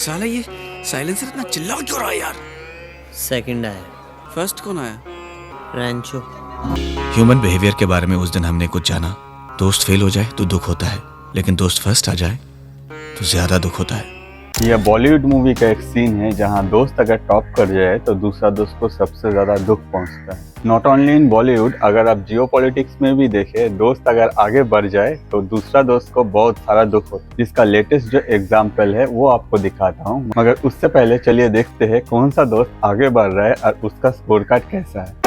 साला ये साइलेंसर इतना चिल्ला क्यों रहा है यार। सेकंड आया। फर्स्ट कौन आया? रैंचो। ह्यूमन बिहेवियर के बारे में उस दिन हमने कुछ जाना। दोस्त फेल हो जाए तो दुख होता है, लेकिन दोस्त फर्स्ट आ जाए तो ज्यादा दुख होता है। यह बॉलीवुड मूवी का एक सीन है जहां दोस्त अगर टॉप कर जाए तो दूसरा दोस्त को सबसे ज्यादा दुख पहुंचता है। नॉट ओनली इन बॉलीवुड, अगर आप जियो पॉलिटिक्स में भी देखें, दोस्त अगर आगे बढ़ जाए तो दूसरा दोस्त को बहुत सारा दुख होता है। जिसका लेटेस्ट जो एग्जाम्पल है वो आपको दिखाता हूँ, मगर उससे पहले चलिए देखते हैं कौन सा दोस्त आगे बढ़ रहा है और उसका स्कोर कार्ड कैसा है।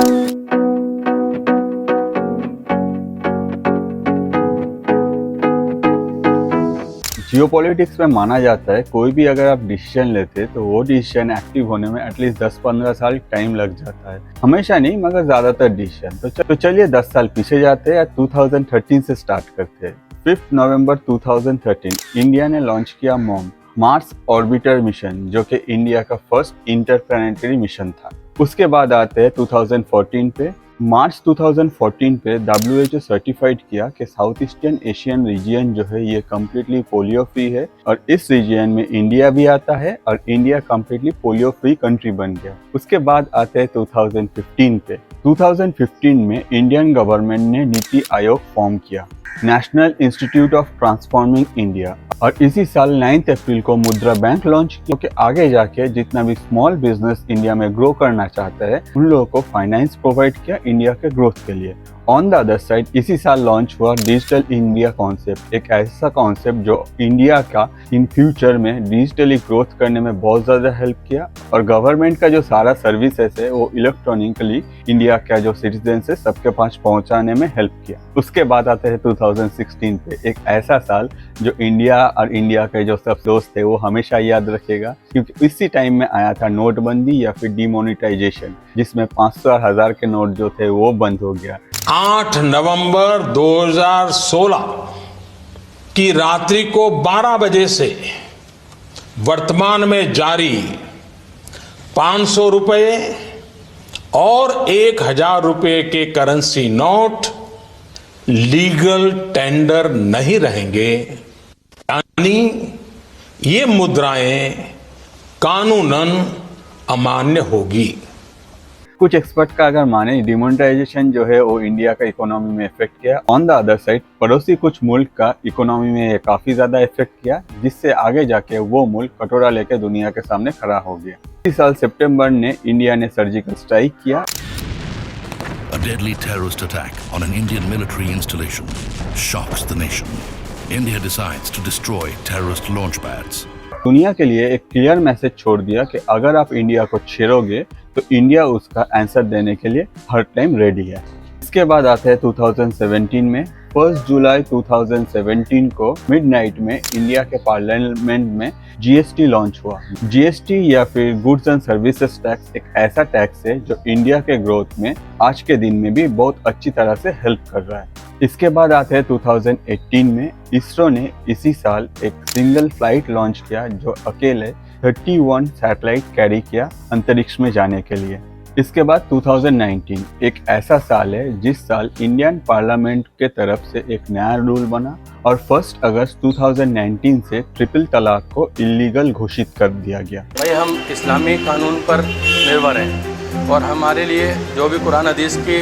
जियोपॉलिटिक्स में माना जाता है कोई भी अगर आप डिसीजन लेते तो वो डिसीजन एक्टिव होने में एटलीस्ट 10-15 साल टाइम लग जाता है। हमेशा नहीं, मगर ज्यादातर डिसीजन। तो चलिए 10 साल पीछे जाते हैं या 2013 से स्टार्ट करते हैं। 5 नवंबर 2013 इंडिया ने लॉन्च किया मॉम, मार्स ऑर्बिटर मिशन, जो कि इंडिया का फर्स्ट इंटरप्लैनेटरी मिशन था। उसके बाद आते हैं 2014 पे। मार्च 2014 पे WHO सर्टिफाइड किया कि साउथ ईस्टर्न एशियन रीजन जो है ये कम्प्लीटली पोलियो फ्री है, और इस रीजन में इंडिया भी आता है और India completely polio free country बन गया। उसके बाद आते हैं 2015 पे। 2015 में इंडियन गवर्नमेंट ने नीति आयोग फॉर्म किया, national institute of transforming India, और इसी साल 9 अप्रैल को मुद्रा बैंक लॉन्च किया कि आगे जाके जितना भी स्मॉल बिजनेस इंडिया में ग्रो करना चाहता है उन लोगों को फाइनेंस प्रोवाइड किया इंडिया के ग्रोथ के लिए। ऑन द अदर साइड इसी साल लॉन्च हुआ डिजिटल इंडिया कॉन्सेप्ट, एक ऐसा कॉन्सेप्ट जो इंडिया का इन फ्यूचर में डिजिटली ग्रोथ करने में बहुत ज़्यादा हेल्प किया, और गवर्नमेंट का जो सारा सर्विसेज है वो इलेक्ट्रॉनिकली इंडिया का जो सिटीजन है सबके पास पहुंचाने में हेल्प किया। उसके बाद आते हैं 2016 पे, एक ऐसा साल जो इंडिया और इंडिया के जो सब दोस्त थे वो हमेशा याद रखेगा, क्योंकि इसी टाइम में आया था नोटबंदी या फिर डिमोनेटाइजेशन, जिसमें 500 और 1000 के नोट जो थे वो बंद हो गया। 8 नवंबर 2016 की रात्रि को 12 बजे से वर्तमान में जारी 500 रुपए और 1000 रुपए के करेंसी नोट लीगल टेंडर नहीं रहेंगे, यानी ये मुद्राएं कानूनन अमान्य होगी। कुछ एक्सपर्ट का अगर माने डिमोनेटाइजेशन जो है वो इंडिया का इकोनॉमी में इफेक्ट किया। ऑन द अदर साइड पड़ोसी कुछ मुल्क का इकोनॉमी में ये काफी ज्यादा इफेक्ट किया, जिससे आगे जाके वो मुल्क कटोरा लेके दुनिया के सामने खड़ा हो गया। इस साल सितंबर ने इंडिया ने सर्जिकल स्ट्राइक किया। A deadly terrorist attack on an Indian military installation shocks the nation. India decides to destroy terrorist launch pads. दुनिया के लिए एक क्लियर मैसेज छोड़ दिया कि अगर आप इंडिया को छेड़ोगे तो इंडिया उसका आंसर देने के लिए हर टाइम रेडी है। इसके बाद आते हैं 2017 में। 1 जुलाई 2017 को मिडनाइट में इंडिया के पार्लियामेंट में जीएसटी लॉन्च हुआ। जीएसटी या फिर गुड्स एंड सर्विसेज टैक्स एक ऐसा टैक्स है जो इंडिया के ग्रोथ में आज के दिन में भी बहुत अच्छी तरह से हेल्प कर रहा है। इसके बाद आते हैं 2018 में। इसरो ने इसी साल एक सिंगल फ्लाइट लॉन्च किया जो अकेले 31 सैटेलाइट कैरी किया अंतरिक्ष में जाने के लिए। इसके बाद 2019 एक ऐसा साल है जिस साल इंडियन पार्लियामेंट के तरफ से एक नया रूल बना और 1 अगस्त 2019 से ट्रिपल तलाक को इलीगल घोषित कर दिया गया। भाई हम इस्लामी कानून पर निर्भर हैं और हमारे लिए जो भी कुरान हदीस की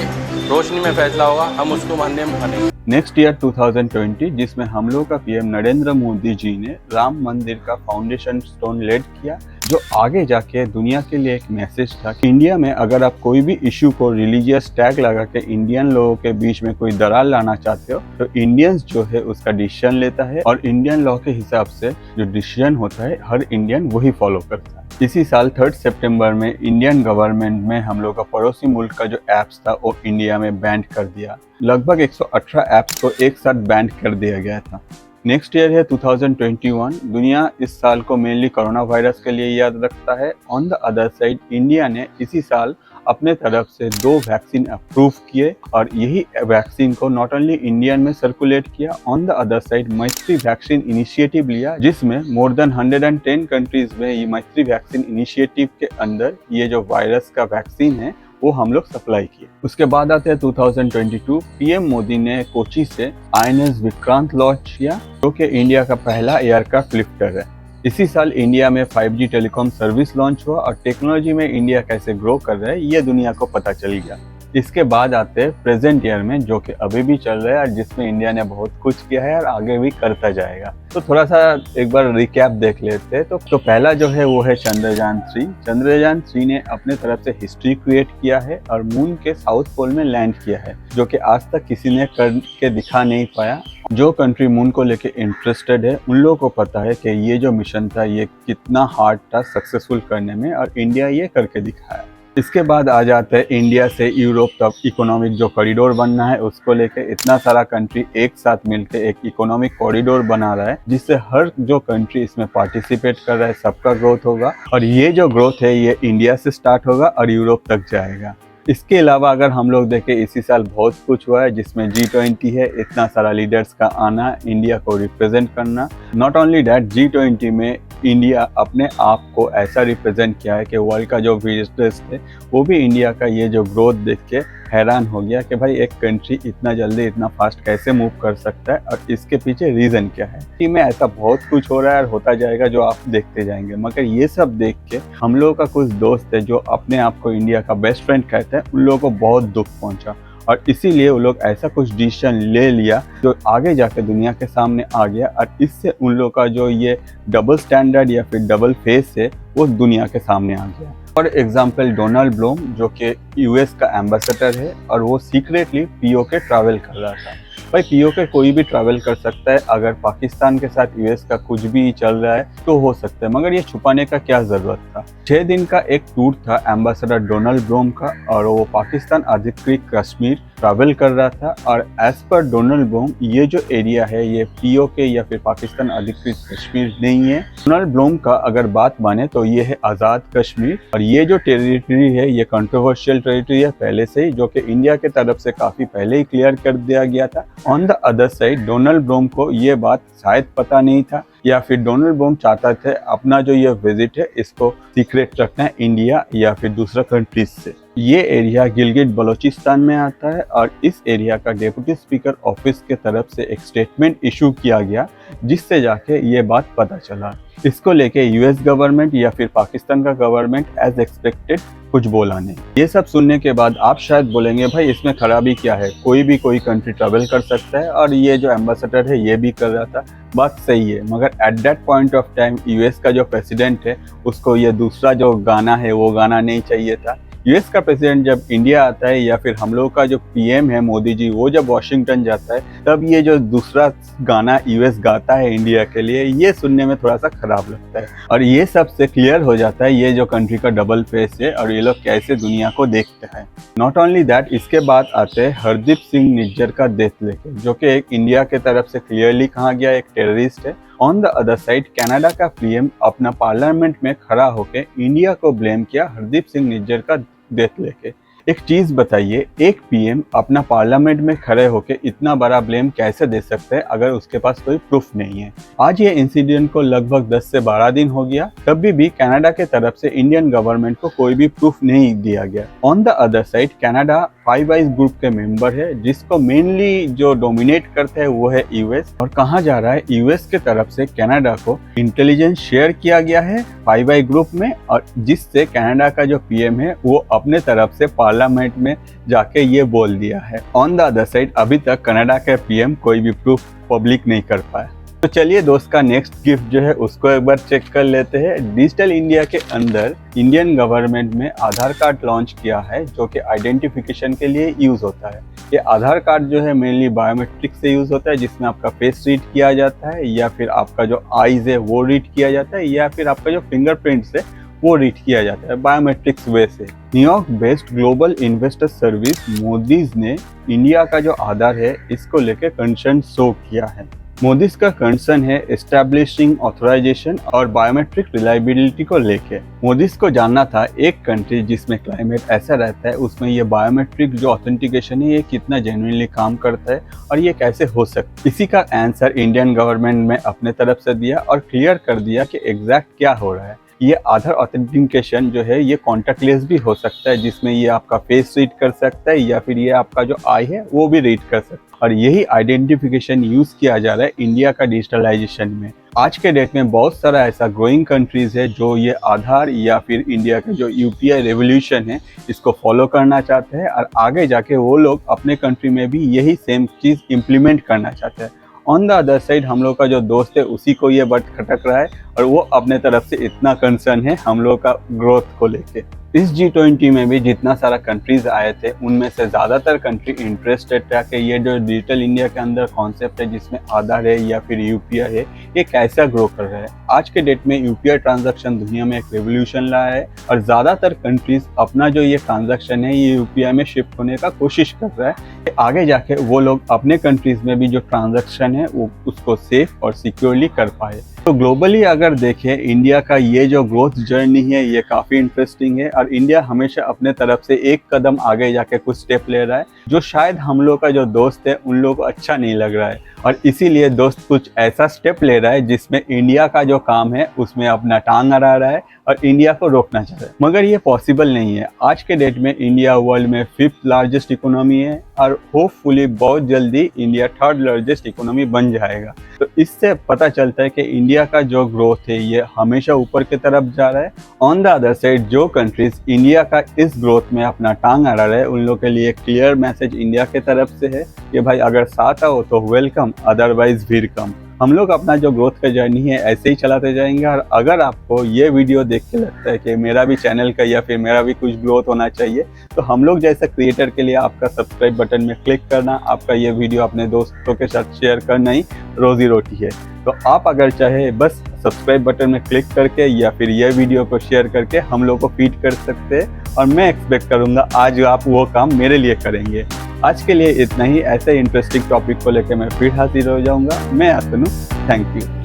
रोशनी में फैसला होगा हम उसको मानेंगे। नेक्स्ट ईयर 2020 जिसमें हम लोग का पीएम नरेंद्र मोदी जी ने राम मंदिर का फाउंडेशन स्टोन लेड किया, जो आगे जाके दुनिया के लिए एक मैसेज था कि इंडिया में अगर आप कोई भी इशू को रिलीजियस टैग लगा के इंडियन लोगों के बीच में कोई दरार लाना चाहते हो तो इंडियंस जो है उसका डिसीजन लेता है, और इंडियन लॉ के हिसाब से जो डिसीजन होता है हर इंडियन वही फॉलो करता है। इसी साल 3 सितंबर में इंडियन गवर्नमेंट में हम लोग का पड़ोसी मुल्क का जो एप्स था वो इंडिया में बैन कर दिया। लगभग 118 एप्स को एक साथ बैन कर दिया गया था। नेक्स्ट ईयर है 2021। दुनिया इस साल को मेनली कोरोना वायरस के लिए याद रखता है। On the other side India ने इसी साल अपने तरफ से 2 वैक्सीन अप्रूव किए, और यही वैक्सीन को नॉट ओनली इंडियन में सर्कुलेट किया, ऑन द अदर साइड मैत्री वैक्सीन इनिशिएटिव लिया, जिसमें मोर देन 110 कंट्रीज में ये मैत्री वैक्सीन इनिशिएटिव के अंदर ये जो वायरस का वैक्सीन है वो हम लोग सप्लाई किए। उसके बाद आते हैं 2022। पीएम मोदी ने कोची से INS विक्रांत लॉन्च किया, जो कि इंडिया का पहला एयरक्राफ्ट लिफ्टर है। इसी साल इंडिया में 5G टेलीकॉम सर्विस लॉन्च हुआ और टेक्नोलॉजी में इंडिया कैसे ग्रो कर रहा है ये दुनिया को पता चल गया। इसके बाद आते हैं प्रेजेंट ईयर में, जो कि अभी भी चल रहा है और जिसमें इंडिया ने बहुत कुछ किया है और आगे भी करता जाएगा। तो थोड़ा सा एक बार रिकैप देख लेते हैं। तो पहला जो है वो है चंद्रयान-3। चंद्रयान-3 ने अपने तरफ से हिस्ट्री क्रिएट किया है और मून के साउथ पोल में लैंड किया है, जो कि आज तक किसी ने करके दिखा नहीं पाया। जो कंट्री मून को लेके इंटरेस्टेड है उन लोगों को पता है कि ये जो मिशन था ये कितना हार्ड था सक्सेसफुल करने में, और इंडिया ये करके दिखाया। इसके बाद आ जाता है इंडिया से यूरोप तक इकोनॉमिक जो कॉरिडोर बनना है उसको लेके इतना सारा कंट्री एक साथ मिलकर एक इकोनॉमिक कॉरिडोर बना रहा है, जिससे हर जो कंट्री इसमें पार्टिसिपेट कर रहा है सबका ग्रोथ होगा, और ये जो ग्रोथ है ये इंडिया से स्टार्ट होगा और यूरोप तक जाएगा। इसके अलावा अगर हम लोग देखें इसी साल बहुत कुछ हुआ है, जिसमें G20 है, इतना सारा लीडर्स का आना, इंडिया को रिप्रेजेंट करना। नॉट ओनली दैट, G20 में इंडिया अपने आप को ऐसा रिप्रेजेंट किया है कि वर्ल्ड का जो विजिटर्स थे वो भी इंडिया का ये जो ग्रोथ देख के हैरान हो गया कि भाई एक कंट्री इतना जल्दी इतना फास्ट कैसे मूव कर सकता है और इसके पीछे रीज़न क्या है। कि में ऐसा बहुत कुछ हो रहा है और होता जाएगा जो आप देखते जाएंगे। मगर ये सब देख के हम लोगों का कुछ दोस्त है जो अपने आप को इंडिया का बेस्ट फ्रेंड कहते हैं, उन लोगों को बहुत दुख पहुंचा और इसीलिए वो लोग ऐसा कुछ डिसीजन ले लिया जो आगे जाके दुनिया के सामने आ गया, और इससे उन लोगों का जो ये डबल स्टैंडर्ड या फिर डबल फेस है वो दुनिया के सामने आ गया। फॉर एग्जाम्पल डोनाल्ड ब्लूम, जो कि यूएस का एम्बेसडर है और वो सीक्रेटली पीओके ट्रैवल कर रहा था। भाई पीओके कोई भी ट्रैवल कर सकता है, अगर पाकिस्तान के साथ यूएस का कुछ भी चल रहा है तो हो सकता है, मगर ये छुपाने का क्या ज़रूरत था। 6 दिन का एक टूर था एम्बेसडर डोनाल्ड ब्लूम का और वो पाकिस्तान अधिकृत कश्मीर ट्रैवल कर रहा था। और एज पर डोनाल्ड ब्लूम ये जो एरिया है ये पीओके या फिर पाकिस्तान अधिकृत कश्मीर नहीं है। डोनाल्ड ब्लूम का अगर बात माने तो ये है आज़ाद कश्मीर, और ये जो टेरिटरी है ये कंट्रोवर्शियल टेरिटरी है पहले से ही, जो कि इंडिया के तरफ से काफ़ी पहले ही क्लियर कर दिया गया था। On the other side Donald Bloom को ये बात शायद पता नहीं था, या फिर डोनाल्ड ब्लूम चाहता थे अपना जो ये विजिट है इसको सीक्रेट रखना है इंडिया या फिर दूसरा कंट्रीज से। ये एरिया गिलगित बलोचिस्तान में आता है और इस एरिया का डिप्टी स्पीकर ऑफिस के तरफ से एक स्टेटमेंट इशू किया गया, जिससे जाके ये बात पता चला। इसको लेके यूएस गवर्नमेंट या फिर पाकिस्तान का गवर्नमेंट एज एक्सपेक्टेड कुछ बोला नहीं। ये सब सुनने के बाद आप शायद बोलेंगे भाई इसमें खराबी क्या है, कोई भी कोई कंट्री ट्रैवल कर सकता है और ये जो एम्बेसडर है ये भी कर रहा था, बात सही है। मगर at that point of time US का जो प्रेसिडेंट है उसको ये दूसरा जो गाना है वो गाना नहीं चाहिए था। यूएस का प्रेसिडेंट जब इंडिया आता है या फिर हम लोग का जो पीएम है मोदी जी वो जब वॉशिंगटन जाता है, तब ये जो दूसरा गाना यूएस गाता है इंडिया के लिए, ये सुनने में थोड़ा सा खराब लगता है। और ये सबसे क्लियर हो जाता है ये जो कंट्री का डबल फेस है और ये लोग कैसे दुनिया को देखते हैं। नॉट ओनली दैट, इसके बाद आते हैं हरदीप सिंह निज्जर का डेथ लेके, जो कि एक इंडिया के तरफ से क्लियरली कहा गया एक टेररिस्ट है। On the other side Canada का पीएम अपना पार्लियामेंट में खड़ा होकर इंडिया को ब्लेम किया हरदीप सिंह निज्जर का डेथ लेके। एक चीज बताइए, एक पीएम अपना पार्लियामेंट में खड़े होकर इतना बड़ा ब्लेम कैसे दे सकते हैं अगर उसके पास कोई प्रूफ नहीं है। आज ये इंसिडेंट को लगभग 10 से 12 दिन हो गया, तभी भी कनाडा के तरफ से इंडियन गवर्नमेंट को कोई भी प्रूफ नहीं दिया गया। On the other side Canada five eyes group के मेंबर है, जिसको मेनली जो डोमिनेट करते हैं वो है यूएस। और कहा जा रहा है यूएस के तरफ से कनाडा को इंटेलिजेंस शेयर किया गया है फाइव आई ग्रुप में, और जिससे कनाडा का जो पीएम है वो अपने तरफ से पार्लियामेंट में जाके ये बोल दिया है। ऑन द अदर साइड अभी तक कनाडा के पीएम कोई भी प्रूफ पब्लिक नहीं कर पाया। तो चलिए दोस्त का नेक्स्ट गिफ्ट जो है उसको एक बार चेक कर लेते हैं। डिजिटल इंडिया के अंदर इंडियन गवर्नमेंट में आधार कार्ड लॉन्च किया है, जो कि आइडेंटिफिकेशन के लिए यूज होता है। ये आधार कार्ड जो है मेनली बायोमेट्रिक से यूज होता है, जिसमें आपका फेस रीड किया जाता है या फिर आपका जो आईज है वो रीड किया जाता है या फिर आपका जो फिंगरप्रिंट्स है वो रीड किया जाता है बायोमेट्रिक्स वे से। New York based global investor service Modi's ने इंडिया का जो आधार है इसको लेकर कंसर्न शो किया है। मोदीज का कंसर्न है एस्टैब्लिशिंग ऑथराइजेशन और बायोमेट्रिक रिलायबिलिटी को लेके। मोदीज को जानना था एक कंट्री जिसमें क्लाइमेट ऐसा रहता है उसमें ये बायोमेट्रिक जो ऑथेंटिकेशन है ये कितना जेन्युइनली काम करता है और ये कैसे हो सकता है। इसी का आंसर इंडियन गवर्नमेंट ने अपने तरफ से दिया और क्लियर कर दिया कि एग्जैक्ट क्या हो रहा है। ये आधार ऑथेंटिकेशन जो है ये कॉन्टैक्टलेस भी हो सकता है, जिसमें ये आपका फेस रीड कर सकता है या फिर ये आपका जो आई है वो भी रीड कर सकता है। और यही आइडेंटिफिकेशन यूज किया जा रहा है इंडिया का डिजिटलाइजेशन में। आज के डेट में बहुत सारा ऐसा ग्रोइंग कंट्रीज है जो ये आधार या फिर इंडिया का जो यूपीआई रेवोल्यूशन है इसको फॉलो करना चाहते हैं और आगे जाके वो लोग अपने कंट्री में भी यही सेम चीज़ इम्प्लीमेंट करना चाहते हैं। ऑन द अदर साइड हम लोग का जो दोस्त है उसी को ये बट खटक रहा है और वो अपने तरफ से इतना कंसर्न है हम लोग का ग्रोथ को लेके। इस G20 में भी जितना सारा कंट्रीज आए थे उनमें से ज़्यादातर कंट्री इंटरेस्टेड था कि ये जो डिजिटल इंडिया के अंदर कॉन्सेप्ट है जिसमें आधार है या फिर यूपीआई है ये कैसा ग्रो कर रहा है। आज के डेट में यूपीआई ट्रांजैक्शन दुनिया में एक रेवोल्यूशन लाया है और ज़्यादातर कंट्रीज अपना जो ये ट्रांजैक्शन है ये यूपीआई में शिफ्ट होने का कोशिश कर रहा है। आगे जाके वो लोग अपने कंट्रीज में भी जो ट्रांजैक्शन है वो उसको सेफ और सिक्योरली कर पाए। तो ग्लोबली अगर देखें इंडिया का ये जो ग्रोथ जर्नी है ये काफ़ी इंटरेस्टिंग है और इंडिया हमेशा अपने तरफ से एक कदम आगे जाके कुछ स्टेप ले रहा है जो शायद हम लोग का जो दोस्त है उन लोगों को अच्छा नहीं लग रहा है और इसीलिए दोस्त कुछ ऐसा स्टेप ले रहा है जिसमें इंडिया का जो काम है उसमें अपना टांग अड़ा रहा है और इंडिया को रोकना चाह रहा है। मगर ये पॉसिबल नहीं है। आज के डेट में इंडिया वर्ल्ड में 5th लार्जेस्ट इकोनॉमी है और होपफुली बहुत जल्दी इंडिया 3rd लार्जेस्ट इकोनॉमी बन जाएगा। तो इससे पता चलता है कि इंडिया का जो ग्रोथ है ये हमेशा ऊपर की तरफ जा रहा है। ऑन द अदर साइड जो कंट्रीज इंडिया का इस ग्रोथ में अपना टांग अड़ा रहे हैं उन लोगों के लिए क्लियर मैसेज इंडिया के तरफ से है कि भाई अगर साथ आओ तो वेलकम, अदरवाइज फिर कम। हम लोग अपना जो ग्रोथ का जर्नी है ऐसे ही चलाते जाएंगे और अगर आपको ये वीडियो देख के लगता है कि मेरा भी चैनल का या फिर मेरा भी कुछ ग्रोथ होना चाहिए तो हम लोग जैसा क्रिएटर के लिए आपका सब्सक्राइब बटन में क्लिक करना, आपका ये वीडियो अपने दोस्तों के साथ शेयर करना ही रोजी रोटी है। तो आप अगर चाहे बस सब्सक्राइब बटन में क्लिक करके या फिर ये वीडियो को शेयर करके हम लोग को फीड कर सकते हैं और मैं एक्सपेक्ट करूँगा आज आप वो काम मेरे लिए करेंगे। आज के लिए इतना ही। ऐसे इंटरेस्टिंग टॉपिक को लेकर मैं फिर हाजिर हो जाऊंगा। मैं अतनु, थैंक यू।